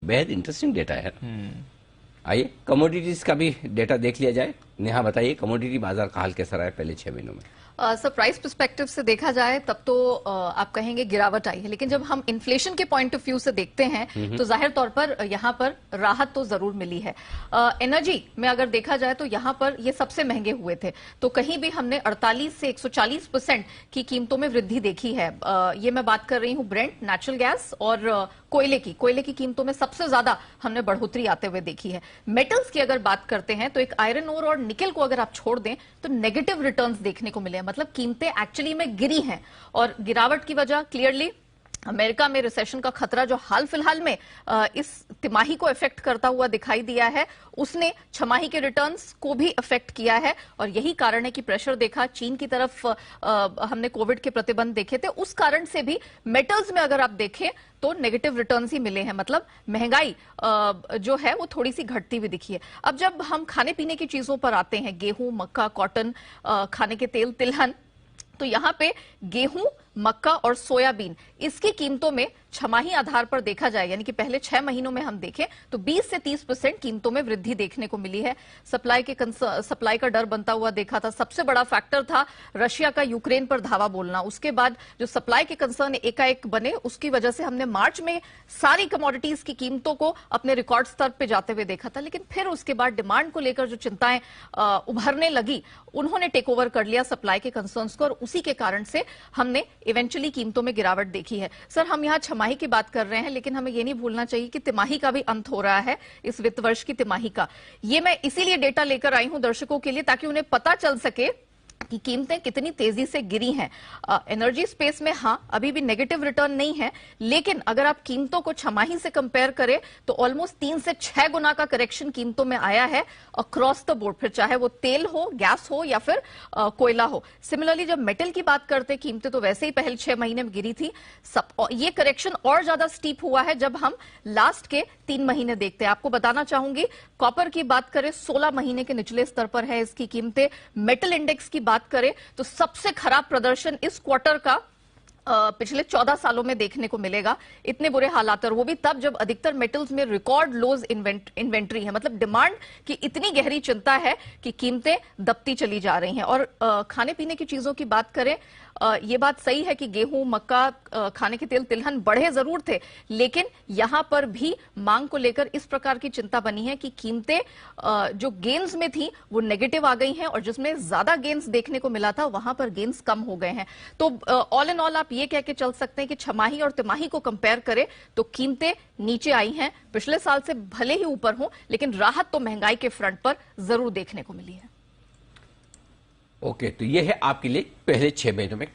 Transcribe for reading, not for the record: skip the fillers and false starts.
बेहद interesting data है। आइए कमोडिटीज का भी डेटा देख लिया जाए। नेहा बताइए, कमोडिटी बाजार का हाल कैसा रहा है पहले 6 महीनों में? सर प्राइस पर्सपेक्टिव से देखा जाए तब तो आप कहेंगे गिरावट आई है, लेकिन जब हम इन्फ्लेशन के पॉइंट ऑफ व्यू से देखते हैं तो जाहिर तौर पर यहां पर राहत तो जरूर मिली है। एनर्जी में अगर देखा जाए तो यहां पर ये सबसे महंगे हुए थे, तो कहीं भी हमने 48 से 140% की कीमतों में वृद्धि देखी है। ये मैं बात कर रही हूं ब्रेंट, नेचुरल गैस और कोयले की कीमतों में सबसे ज्यादा हमने बढ़ोतरी आते हुए देखी है। मेटल्स की अगर बात करते हैं तो एक आयरन ओर और निकल को अगर आप छोड़ दें तो नेगेटिव रिटर्न्स देखने को मिले हैं, मतलब कीमतें एक्चुअली में गिरी हैं। और गिरावट की वजह क्लियरली अमेरिका में रिसेशन का खतरा जो हाल फिलहाल में इस तिमाही को इफेक्ट करता हुआ दिखाई दिया है, उसने छमाही के रिटर्न्स को भी इफेक्ट किया है। और यही कारण है कि प्रेशर देखा चीन की तरफ, हमने कोविड के प्रतिबंध देखे थे, उस कारण से भी मेटल्स में अगर आप देखें तो नेगेटिव रिटर्न्स ही मिले हैं, मतलब महंगाई जो है वो थोड़ी सी घटती हुई दिखी है। अब जब हम खाने पीने की चीजों पर आते हैं, गेहूं, मक्का, कॉटन, खाने के तेल, तिलहन, तो यहां पे गेहूं, मक्का और सोयाबीन, इसकी कीमतों में छमाही आधार पर देखा जाए, यानी कि पहले 6 महीनों में हम देखें तो 20 से 30% कीमतों में वृद्धि देखने को मिली है। सप्लाई का डर बनता हुआ देखा था। सबसे बड़ा फैक्टर था रशिया का यूक्रेन पर धावा बोलना। उसके बाद जो सप्लाई के कंसर्न एकाएक बने, उसकी वजह से हमने मार्च में सारी कमोडिटीज की कीमतों को अपने रिकॉर्ड स्तर पर जाते हुए देखा था। लेकिन फिर उसके बाद डिमांड को लेकर जो चिंताएं उभरने लगी, उन्होंने टेक ओवर कर लिया सप्लाई के कंसर्न्स को, और उसी के कारण से हमने इवेंचुअली कीमतों में गिरावट देखी है। सर हम यहां छमाही की बात कर रहे हैं, लेकिन हमें यह नहीं भूलना चाहिए कि तिमाही का भी अंत हो रहा है, इस वित्त वर्ष की तिमाही का। ये मैं इसीलिए डेटा लेकर आई हूं दर्शकों के लिए, ताकि उन्हें पता चल सके कि कीमतें कितनी तेजी से गिरी हैं। एनर्जी स्पेस में हां अभी भी नेगेटिव रिटर्न नहीं है, लेकिन अगर आप कीमतों को छमाही से कंपेयर करें तो ऑलमोस्ट 3 से 6 गुना का करेक्शन कीमतों में आया है अक्रॉस द बोर्ड, फिर चाहे वो तेल हो, गैस हो या फिर कोयला हो। सिमिलरली जब मेटल की बात करते हैं, कीमतें तो वैसे ही पहले 6 महीने में गिरी थी। ये करेक्शन और ज्यादा स्टीप हुआ है जब हम लास्ट के 3 महीने देखते हैं। आपको बताना चाहूंगी, कॉपर की बात करें 16 महीने के निचले स्तर पर है इसकी कीमतें। मेटल इंडेक्स की बात करें तो सबसे खराब प्रदर्शन इस क्वार्टर का पिछले 14 सालों में देखने को मिलेगा। इतने बुरे हालात, और वो भी तब जब अधिकतर मेटल्स में रिकॉर्ड लोज इन्वेंट्री है, मतलब डिमांड की इतनी गहरी चिंता है कि कीमतें दबती चली जा रही हैं। और खाने पीने की चीजों की बात करें, ये बात सही है कि गेहूं, मक्का, खाने के तेल, तिलहन बढ़े जरूर थे, लेकिन यहां पर भी मांग को लेकर इस प्रकार की चिंता बनी है कि कीमतें जो गेन्स में थी वो नेगेटिव आ गई हैं, और जिसमें ज्यादा गेन्स देखने को मिला था वहां पर गेन्स कम हो गए हैं। तो ऑल इन ऑल आप ये कह के चल सकते हैं कि छमाही और तिमाही को कंपेयर करें तो कीमतें नीचे आई हैं, पिछले साल से भले ही ऊपर हों, लेकिन राहत तो महंगाई के फ्रंट पर जरूर देखने को मिली है। ओके, तो ये है आपके लिए पहले 6 महीनों में